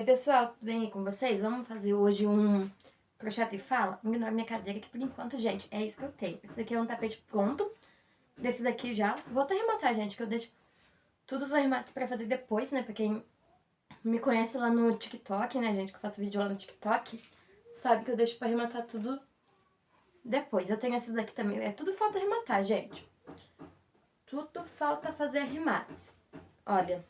Oi pessoal, tudo bem aí com vocês? Vamos fazer hoje um crochê e fala? Ignora minha cadeira que por enquanto, gente, é isso que eu tenho. Esse daqui é um tapete pronto, desse daqui já. Vou até arrematar, gente, que eu deixo todos os arremates pra fazer depois, né? Pra quem me conhece lá no TikTok, né, gente, que eu faço vídeo lá no TikTok, sabe que eu deixo pra arrematar tudo depois. Eu tenho esses aqui também, é tudo falta arrematar, gente. Tudo falta fazer arremates. Olha.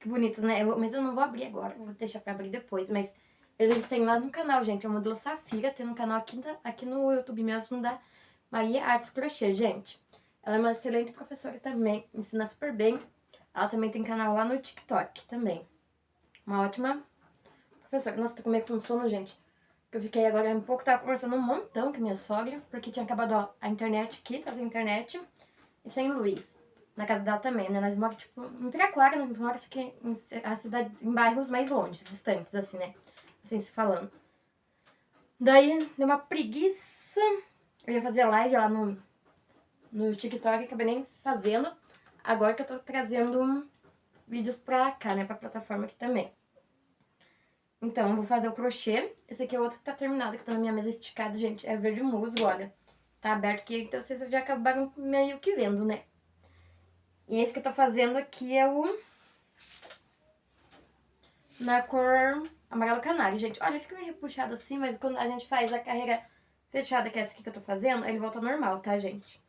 Que bonitos, né? Mas eu não vou abrir agora, vou deixar pra abrir depois. Mas eles têm lá no canal, gente. É o modelo Safira, tem no canal aqui no YouTube mesmo da Maria Artes Crochê, gente. Ela é uma excelente professora também, ensina super bem. Ela também tem canal lá no TikTok também. Uma ótima professora. Nossa, tô com meio com sono, gente. Eu fiquei agora um pouco, tava conversando um montão com a minha sogra, porque tinha acabado ó, a internet aqui, tá sem internet, e sem luz. Na casa dela também, né? Nós moramos, tipo, em Piraquara, nós moramos aqui em a cidade, em bairros mais longe, distantes, assim, né? Assim se falando. Daí, deu uma preguiça. Eu ia fazer live lá no TikTok, acabei nem fazendo. Agora que eu tô trazendo vídeos pra cá, né? Pra plataforma aqui também. Então, eu vou fazer o crochê. Esse aqui é o outro que tá terminado, que tá na minha mesa esticada, gente. É verde musgo, olha. Tá aberto aqui, então vocês já acabaram meio que vendo, né? E esse que eu tô fazendo aqui é o... na cor amarelo canário, gente. Olha, fica meio repuxado assim, mas quando a gente faz a carreira fechada, que é essa aqui que eu tô fazendo, ele volta normal, tá, gente?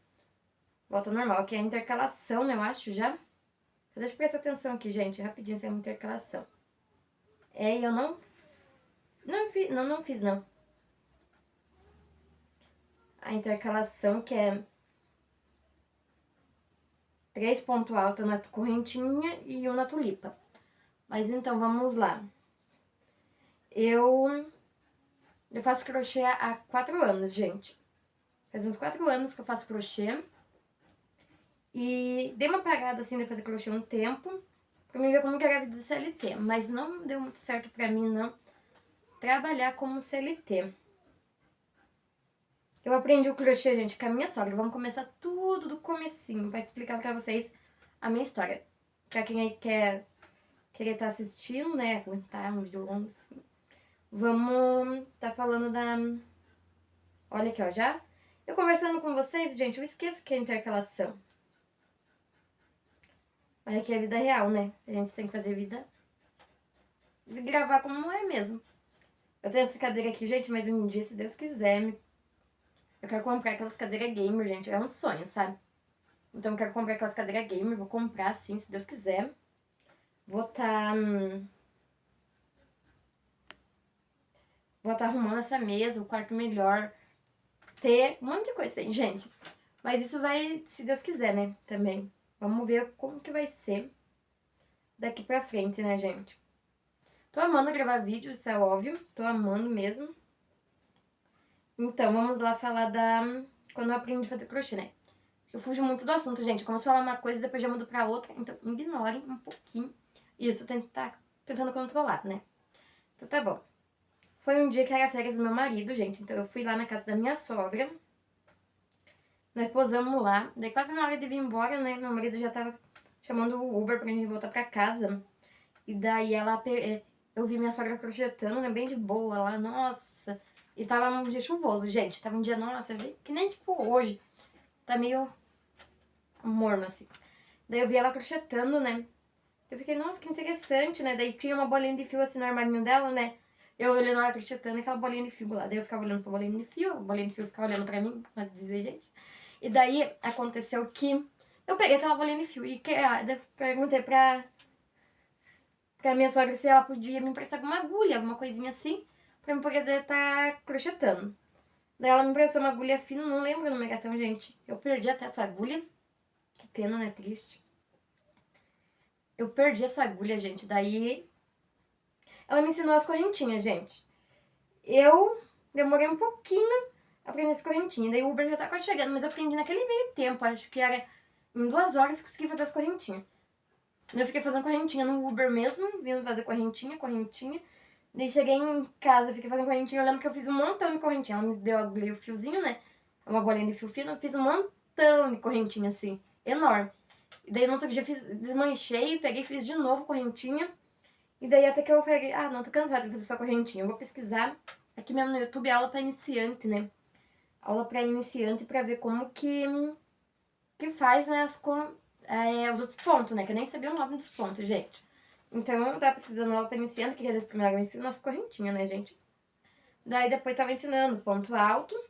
Volta normal, que é a intercalação, né, eu acho, já. Deixa eu prestar atenção aqui, gente, rapidinho, se é uma intercalação. É, e eu não fiz, não. A intercalação, que é 3 pontos altos na correntinha e 1 na tulipa. Mas então, vamos lá. Eu faço crochê há 4 anos, gente. Faz uns 4 anos que eu faço crochê. E dei uma parada assim de fazer crochê um tempo, pra mim ver como que era a vida de CLT. Mas não deu muito certo pra mim, não, trabalhar como CLT. Eu aprendi o crochê, gente, com a minha sogra. Vamos começar tudo do comecinho, pra explicar pra vocês a minha história. Pra quem aí querer tá assistindo, né, aguentar um vídeo longo assim. Vamos tá falando da... Olha aqui, ó, já. Eu conversando com vocês, gente, eu esqueço que é intercalação. Mas aqui é a vida real, né? A gente tem que fazer vida e gravar como é mesmo. Eu tenho essa cadeira aqui, gente, mas um dia, se Deus quiser, eu quero comprar aquelas cadeiras gamer, gente. É um sonho, sabe? Então eu quero comprar aquelas cadeiras gamer, vou comprar sim, se Deus quiser. Vou tá arrumando essa mesa, o quarto melhor. Ter um monte de coisa assim, gente. Mas isso vai, se Deus quiser, né, também. Vamos ver como que vai ser daqui pra frente, né, gente? Tô amando gravar vídeo, isso é óbvio. Tô amando mesmo. Então, vamos lá falar da... quando eu aprendi a fazer crochê, né? Eu fujo muito do assunto, gente. Como se falar uma coisa e depois já mudo pra outra. Então, ignorem um pouquinho. Isso, tá tentando controlar, né? Então, tá bom. Foi um dia que era férias do meu marido, gente. Então, eu fui lá na casa da minha sogra. Nós posamos lá. Daí, quase na hora de vir embora, né? Meu marido já tava chamando o Uber pra gente voltar pra casa. E daí, eu vi minha sogra crochetando, né? Bem de boa lá. Nossa... E tava um dia chuvoso, gente. Tava um dia, nossa, que nem tipo hoje. Tá meio morno, assim. Daí eu vi ela crochetando, né? Eu fiquei, nossa, que interessante, né? Daí tinha uma bolinha de fio assim no armarinho dela, né? Eu olhando ela crochetando aquela bolinha de fio lá. Daí eu ficava olhando pra bolinha de fio, a bolinha de fio ficava olhando pra mim, pra dizer, gente. E daí aconteceu que eu peguei aquela bolinha de fio e daí eu perguntei pra minha sogra se ela podia me emprestar alguma agulha, alguma coisinha assim, pra eu poder estar crochetando. Daí ela me emprestou uma agulha fina, não lembro a numeração, gente. Eu perdi até essa agulha. Que pena, né? Triste. Eu perdi essa agulha, gente. Daí ela me ensinou as correntinhas, gente. Eu demorei um pouquinho a aprender as correntinhas. Daí o Uber já tá quase chegando, mas eu aprendi naquele meio tempo. Acho que era em 2 horas que eu consegui fazer as correntinhas. Eu fiquei fazendo correntinha no Uber mesmo, vindo fazer correntinha. Daí cheguei em casa, fiquei fazendo correntinha. Eu lembro que eu fiz um montão de correntinha. Ela me deu a agulha e o fiozinho, né? Uma bolinha de fio fino. Eu fiz um montão de correntinha, assim, enorme. E daí no outro dia desmanchei, peguei e fiz de novo correntinha. E daí até que eu peguei, não, tô cansada de fazer só correntinha. Eu vou pesquisar aqui mesmo no YouTube aula pra iniciante, né? Aula pra iniciante pra ver como que faz, né, os outros pontos, né? Que eu nem sabia o nome dos pontos, gente. Então eu tava pesquisando aula pra iniciante, que eles primeiro ensinam as correntinhas, né, gente? Daí depois tava ensinando ponto alto.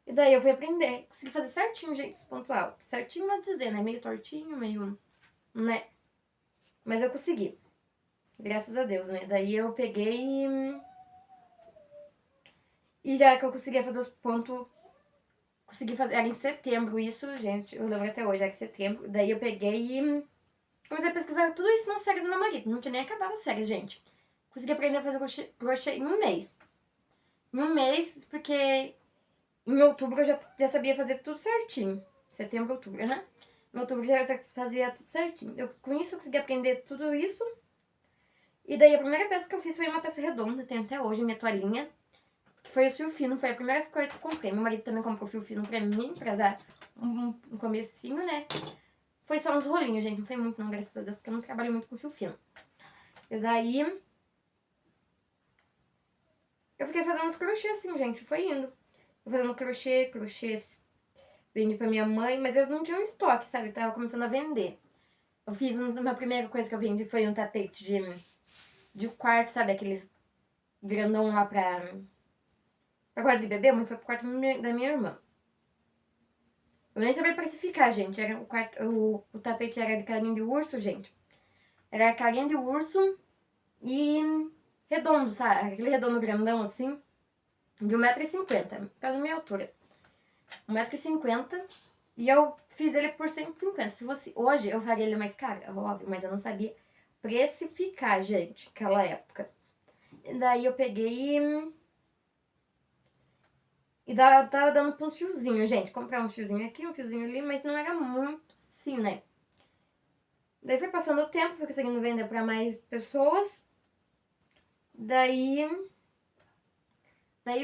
E daí eu fui aprender. Consegui fazer certinho, gente, esse ponto alto. Certinho, vou dizer, né? Meio tortinho, meio, né? Mas eu consegui. Graças a Deus, né? Daí eu peguei e já que eu conseguia fazer os pontos. Consegui fazer. Era em setembro isso, gente. Eu lembro até hoje, era em setembro. Daí eu peguei e comecei a pesquisar tudo isso nas férias do meu marido. Não tinha nem acabado as férias, gente. Consegui aprender a fazer crochê em um mês. Em um mês, porque em outubro eu já sabia fazer tudo certinho. Setembro, outubro, né? Em outubro já fazia tudo certinho. Com isso eu consegui aprender tudo isso. E daí a primeira peça que eu fiz foi uma peça redonda, tem até hoje minha toalhinha. Que foi o fio fino, foi a primeira coisa que eu comprei. Meu marido também comprou fio fino pra mim, pra dar um comecinho, né? Foi só uns rolinhos, gente. Não foi muito não, graças a Deus, porque eu não trabalho muito com fio fino. E daí eu fiquei fazendo uns crochê assim, gente. Foi indo. Fui fazendo crochê, vendi pra minha mãe, mas eu não tinha um estoque, sabe? Eu tava começando a vender. Eu fiz uma primeira coisa que eu vendi foi um tapete de quarto, sabe? Aqueles grandão lá pra quarto de bebê, mas foi pro quarto da minha irmã. Eu nem sabia precificar, gente. Era o tapete era de carinha de urso, gente. Era carinha de urso e redondo, sabe? Aquele redondo grandão assim, de 1,50m, por causa da minha altura. 1,50m. E eu fiz ele por 150. Se fosse hoje, eu faria ele mais caro, óbvio, mas eu não sabia precificar, gente, naquela época. E daí eu peguei e tava dando pra uns fiozinhos, gente. Comprar um fiozinho aqui, um fiozinho ali, mas não era muito assim, né? Daí foi passando o tempo, fui conseguindo vender pra mais pessoas. Daí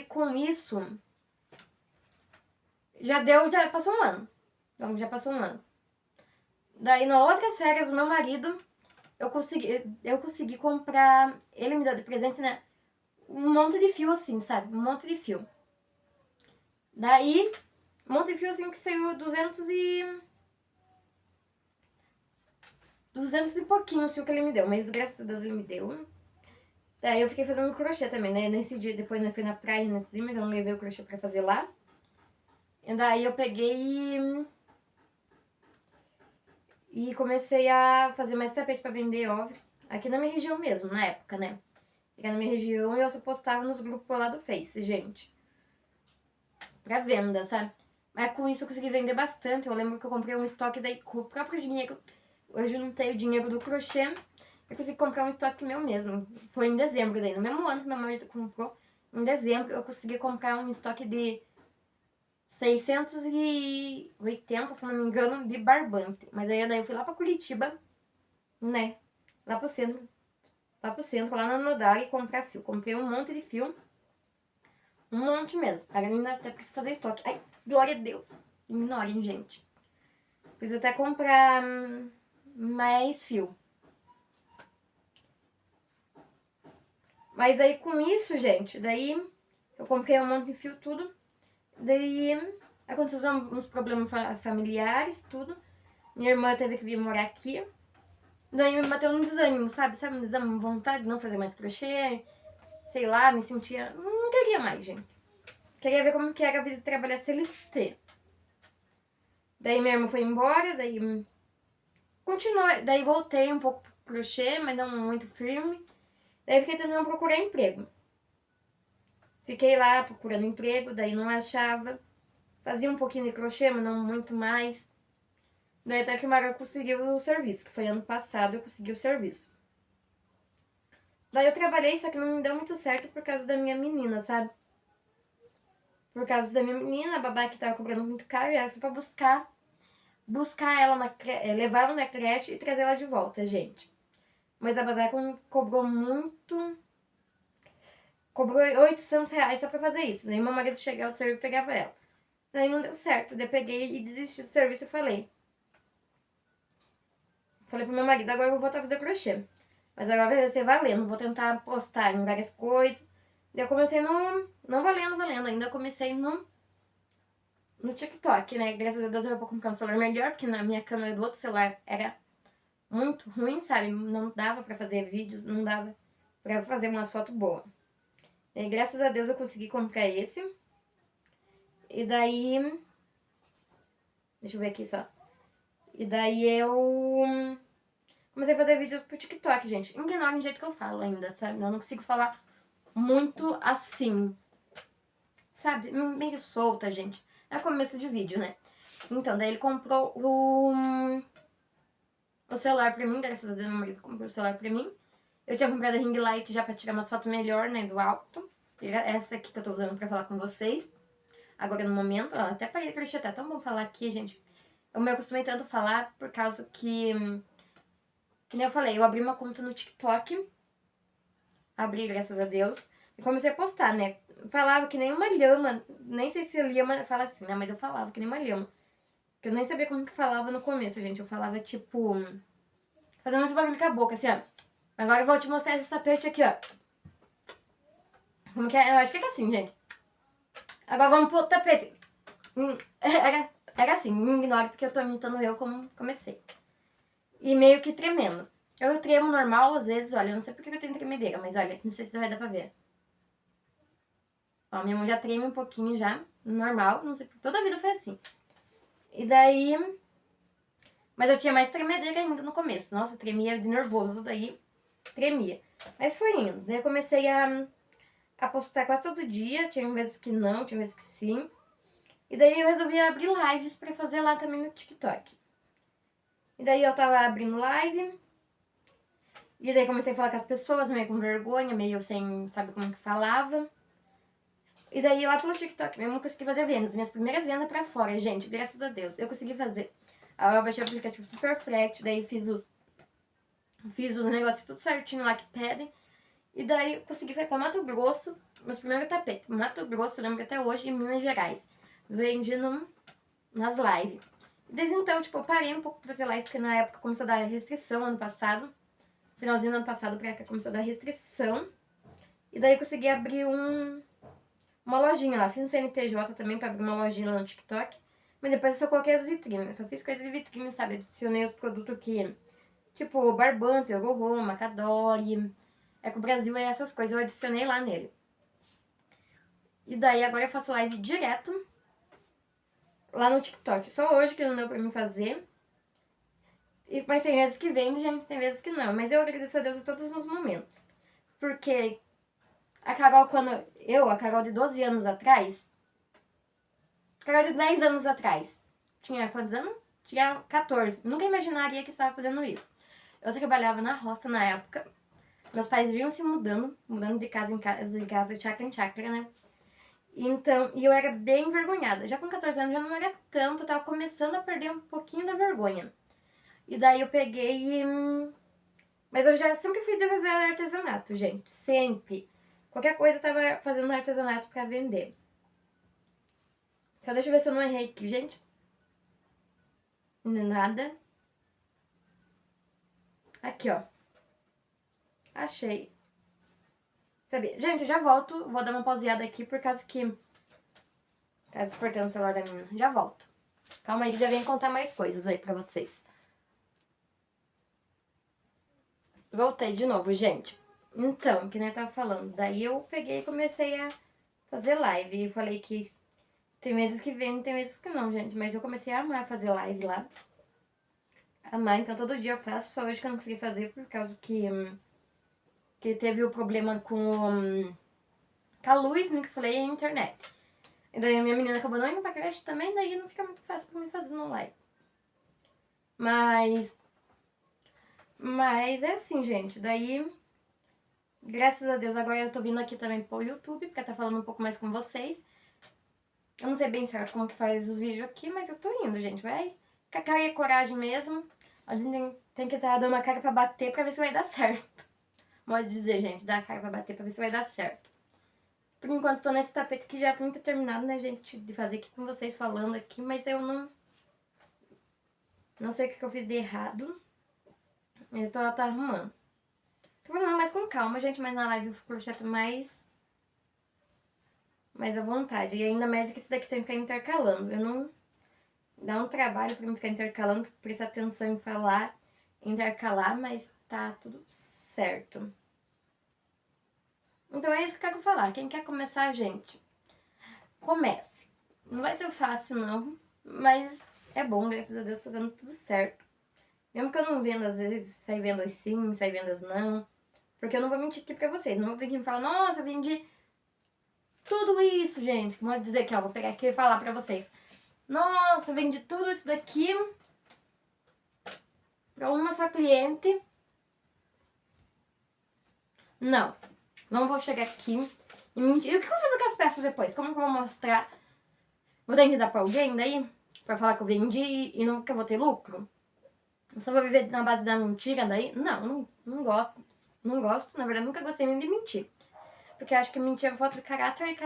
com isso, já passou um ano. Então, já passou um ano. Daí, nas outras férias, o meu marido, eu consegui comprar, ele me deu de presente, né? Um monte de fio assim, sabe? Um monte de fio. Daí, um monte de fio assim que saiu 200 e pouquinho o fio que ele me deu, mas graças a Deus ele me deu. Daí eu fiquei fazendo crochê também, né? Nesse dia, depois eu fui na praia nesse dia, mas eu não levei o crochê pra fazer lá. E daí eu peguei e comecei a fazer mais tapete pra vender, óbvio. Aqui na minha região mesmo, na época, né? Aqui na minha região e eu só postava nos grupos lá do Face, gente. Pra venda, sabe? Mas com isso eu consegui vender bastante. Eu lembro que eu comprei um estoque daí com o próprio dinheiro. Eu juntei o dinheiro do crochê. Eu consegui comprar um estoque meu mesmo. Foi em dezembro daí, no mesmo ano que meu marido comprou. Em dezembro eu consegui comprar um estoque de 680, se não me engano, de barbante. Mas aí daí eu fui lá pra Curitiba, né? Lá pro centro, lá na Nodar e comprar fio. Comprei um monte de fio. Um monte mesmo. Ainda até preciso fazer estoque. Ai, glória a Deus. Ignorem, gente. Preciso até comprar mais fio. Mas daí com isso, gente, daí eu comprei um monte de fio, tudo. Daí aconteceu uns problemas familiares, tudo. Minha irmã teve que vir morar aqui. Daí me bateu um desânimo, sabe? Sabe, um desânimo, vontade de não fazer mais crochê. Sei lá, me sentia... Não queria mais, gente. Queria ver como que era a vida de trabalhar CLT. Daí minha irmã foi embora, daí... Continuei, daí voltei um pouco pro crochê, mas não muito firme. Daí fiquei tentando procurar emprego. Fiquei lá procurando emprego, daí não achava. Fazia um pouquinho de crochê, mas não muito mais. Daí até que uma hora eu consegui o serviço, que foi ano passado eu consegui o serviço. Daí eu trabalhei, só que não me deu muito certo por causa da minha menina, sabe? Por causa da minha menina, a babá que tava cobrando muito caro, e era só pra buscar ela levar ela na creche e trazer ela de volta, gente. Mas a babá cobrou muito. Cobrou R$ 800 só pra fazer isso. Daí meu marido chegava ao serviço e pegava ela. Daí não deu certo. Daí peguei e desisti do serviço e falei: falei pro meu marido, agora eu vou voltar a fazer crochê. Mas agora vai ser valendo, vou tentar postar em várias coisas. Daí eu comecei no... Não valendo, ainda eu comecei no TikTok, né? Graças a Deus eu vou comprar um celular melhor, porque na minha câmera do outro celular era muito ruim, sabe? Não dava pra fazer vídeos, não dava pra fazer umas fotos boas. E graças a Deus eu consegui comprar esse. E daí... Deixa eu ver aqui só. E daí eu comecei a fazer vídeo pro TikTok, gente. Ignorem o jeito que eu falo ainda, sabe? Eu não consigo falar muito assim, sabe? Meio solta, gente. É começo de vídeo, né? Então, daí ele comprou o celular pra mim, graças a Deus meu marido comprou o celular pra mim. Eu tinha comprado a ring light já pra tirar umas fotos melhor, né, do alto. Essa aqui que eu tô usando pra falar com vocês. Agora no momento, ó, até parei de tá tão bom falar aqui, gente. Eu me acostumei tanto a falar por causa que nem eu falei, eu abri uma conta no TikTok. Abri, graças a Deus. E comecei a postar, né? Falava que nem uma lhama. Nem sei se lhama fala assim, né? Mas eu falava que nem uma lhama. Porque eu nem sabia como que falava no começo, gente. Eu falava tipo... Fazendo muito barulho com a boca, assim, ó. Agora eu vou te mostrar esse tapete aqui, ó. Como que é? Eu acho que é assim, gente. Agora vamos pro tapete. Era assim, me ignore porque eu tô imitando eu como comecei. E meio que tremendo. Eu tremo normal às vezes, olha, eu não sei porque eu tenho tremedeira, mas olha, não sei se vai dar pra ver. Ó, minha mão já treme um pouquinho já, normal, não sei porque toda a vida foi assim. E daí... Mas eu tinha mais tremedeira ainda no começo. Nossa, eu tremia de nervoso, daí tremia. Mas foi indo. Daí eu comecei a postar quase todo dia, tinha vezes que não, tinha vezes que sim. E daí eu resolvi abrir lives pra fazer lá também no TikTok. E daí eu tava abrindo live. E daí comecei a falar com as pessoas, meio com vergonha, meio sem saber como que falava. E daí lá pelo TikTok mesmo eu consegui fazer vendas. Minhas primeiras vendas pra fora, gente, graças a Deus. Eu consegui fazer. Aí eu baixei o aplicativo Superflex, daí fiz os negócios tudo certinho lá que pedem. E daí eu consegui ir pra Mato Grosso, meus primeiros tapetes. Mato Grosso, eu lembro até hoje, em Minas Gerais. Vendi nas lives. Desde então, tipo, eu parei um pouco pra fazer live, porque na época começou a dar restrição ano passado. Finalzinho do ano passado pra cá começou a dar restrição. E daí eu consegui abrir uma lojinha lá. Fiz um CNPJ também pra abrir uma lojinha lá no TikTok. Mas depois eu só coloquei as vitrines. Só fiz coisas de vitrine, sabe? Adicionei os produtos que... Tipo, Barbante, Ogorô, Macadori... Eco Brasil e essas coisas. Eu adicionei lá nele. E daí agora eu faço live direto lá no TikTok. Só hoje que não deu pra mim fazer. Mas tem vezes que vende, gente, tem vezes que não. Mas eu agradeço a Deus em todos os momentos. Porque a Carol, a Carol de 12 anos atrás... Carol de 10 anos atrás. Tinha quantos anos? Tinha 14. Nunca imaginaria que estava fazendo isso. Eu trabalhava na roça na época. Meus pais vinham se mudando de casa em casa, de chácara em chácara, né? Então, e eu era bem envergonhada. Já com 14 anos já não era tanto, eu tava começando a perder um pouquinho da vergonha. E daí eu peguei e... Mas eu já sempre fui de fazer artesanato, gente. Sempre. Qualquer coisa eu tava fazendo artesanato pra vender. Só deixa eu ver se eu não errei aqui, gente. Nada. Aqui, ó. Achei. Sabia? Gente, eu já volto. Vou dar uma pauseada aqui por causa que... Tá despertando o celular da menina. Já volto. Calma aí, já vem contar mais coisas aí pra vocês. Voltei de novo, gente. Então, que nem eu tava falando. Daí eu peguei e comecei a fazer live. E falei que tem meses que vem, tem meses que não, gente. Mas eu comecei a amar fazer live lá. Amar, então todo dia eu faço. Só hoje que eu não consegui fazer por causa que teve o problema com a luz, né, que eu falei, e a internet. E daí a minha menina acabou não indo pra creche também, daí não fica muito fácil pra mim fazer no live. Mas é assim, gente. Daí, graças a Deus, agora eu tô vindo aqui também pro YouTube, pra tá falando um pouco mais com vocês. Eu não sei bem certo como que faz os vídeos aqui, mas eu tô indo, gente. Vai com a cara e a coragem mesmo. A gente tem que estar dando a cara pra bater pra ver se vai dar certo. Pode dizer, gente, dar a cara pra bater pra ver se vai dar certo. Por enquanto tô nesse tapete que já é muito terminado, né, gente, de fazer aqui com vocês falando aqui, mas eu não sei o que eu fiz de errado. Ela tá arrumando. Tô falando mais com calma, gente, mas na live eu projeto mais à vontade. E ainda mais que esse daqui tem que ficar intercalando. Eu não... Dá um trabalho pra mim ficar intercalando, prestar atenção em falar, intercalar, mas tá tudo certo. Então é isso que eu quero falar. Quem quer começar, gente, comece. Não vai ser fácil, não, mas é bom, graças a Deus tá dando tudo certo. Mesmo que eu não venda, às vezes, sai vendas sim, sai vendas não. Porque eu não vou mentir aqui pra vocês. Não vou vir aqui e falar, nossa, eu vendi tudo isso, gente. Vou dizer aqui, ó, vou pegar aqui e falar pra vocês. Nossa, eu vendi tudo isso daqui pra uma só cliente. Não, não vou chegar aqui e mentir. E o que eu vou fazer com as peças depois? Como que eu vou mostrar? Vou ter que dar pra alguém daí? Pra falar que eu vendi e não que eu vou ter lucro? Eu só vou viver na base da mentira daí? Não gosto. Não gosto, na verdade nunca gostei nem de mentir. Porque eu acho que mentir é falta de caráter e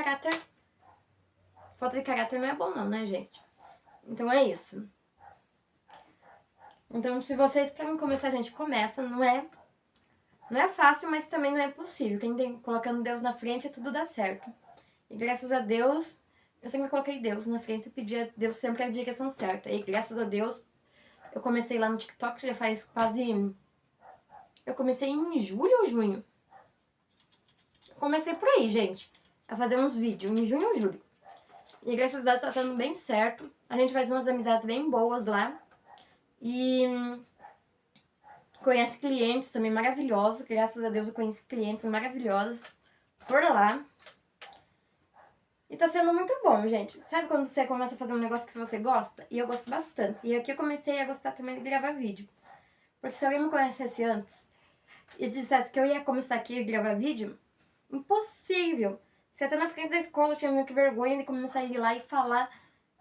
falta de caráter não é bom não, né, gente? Então é isso. Então se vocês querem começar, gente, começa. Não é fácil, mas também não é impossível. Quem tem colocando Deus na frente, tudo dá certo. E graças a Deus, eu sempre coloquei Deus na frente e pedi a Deus sempre a direção certa. E graças a Deus, eu comecei lá no TikTok, já faz quase... Eu comecei em julho ou junho? Comecei por aí, gente, a fazer uns vídeos, em junho ou julho. E graças a Deus tá dando bem certo. A gente faz umas amizades bem boas lá. E conhece clientes também maravilhosos. Graças a Deus eu conheci clientes maravilhosos por lá. E tá sendo muito bom, gente. Sabe quando você começa a fazer um negócio que você gosta? E eu gosto bastante. E aqui eu comecei a gostar também de gravar vídeo. Porque se alguém me conhecesse antes e dissesse que eu ia começar aqui a gravar vídeo, impossível. Você até na frente da escola eu tinha meio que vergonha de começar a ir lá e falar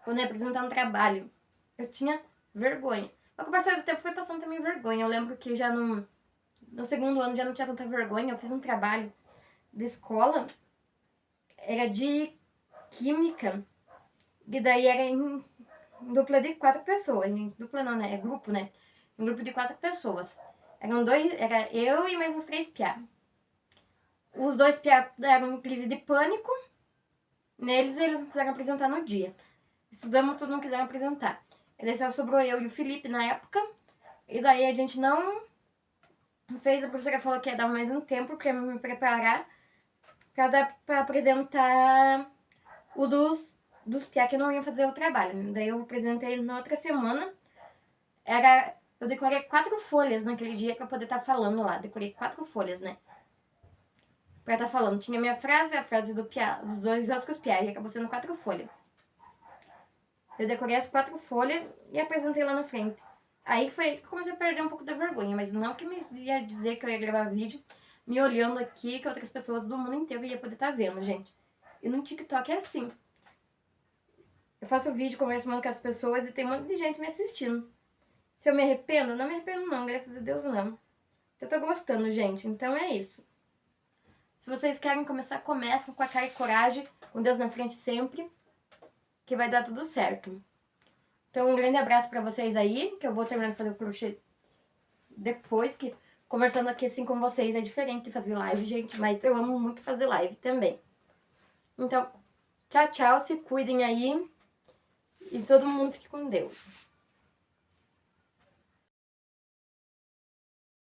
quando ia apresentar um trabalho. Eu tinha vergonha. Só que o passar do tempo foi passando também vergonha. Eu lembro que já no segundo ano já não tinha tanta vergonha. Eu fiz um trabalho de escola, era de química, e daí era em dupla de 4 pessoas. Em dupla não, né? É grupo, né? Em grupo de 4 pessoas. Era eu e mais uns 3 piá. Os 2 piá deram crise de pânico. Eles não quiseram apresentar no dia. Estudamos tudo, não quiseram apresentar. E daí só sobrou eu e o Felipe na época. E daí a gente não fez. A professora falou que ia dar mais um tempo pra me preparar pra apresentar o dos piá que não iam fazer o trabalho. Daí eu apresentei na outra semana. Eu decorei 4 folhas naquele dia pra poder estar falando lá. Decorei 4 folhas, né? Pra estar falando. Tinha minha frase, a frase do piá, dos 2 outros piá. E acabou sendo 4 folhas. Eu decorei as 4 folhas e apresentei lá na frente. Aí foi que comecei a perder um pouco da vergonha. Mas não que me ia dizer que eu ia gravar vídeo me olhando aqui, que outras pessoas do mundo inteiro ia poder estar vendo, gente. E no TikTok é assim. Eu faço vídeo conversando com as pessoas e tem um monte de gente me assistindo. Se eu me arrependo? Não me arrependo não, graças a Deus não. Eu tô gostando, gente. Então é isso. Se vocês querem começar, começam com a cara e coragem, com Deus na frente sempre, que vai dar tudo certo. Então um grande abraço pra vocês aí, que eu vou terminar de fazer o crochê depois, que conversando aqui assim com vocês é diferente de fazer live, gente, mas eu amo muito fazer live também. Então, tchau, tchau, se cuidem aí e todo mundo fique com Deus.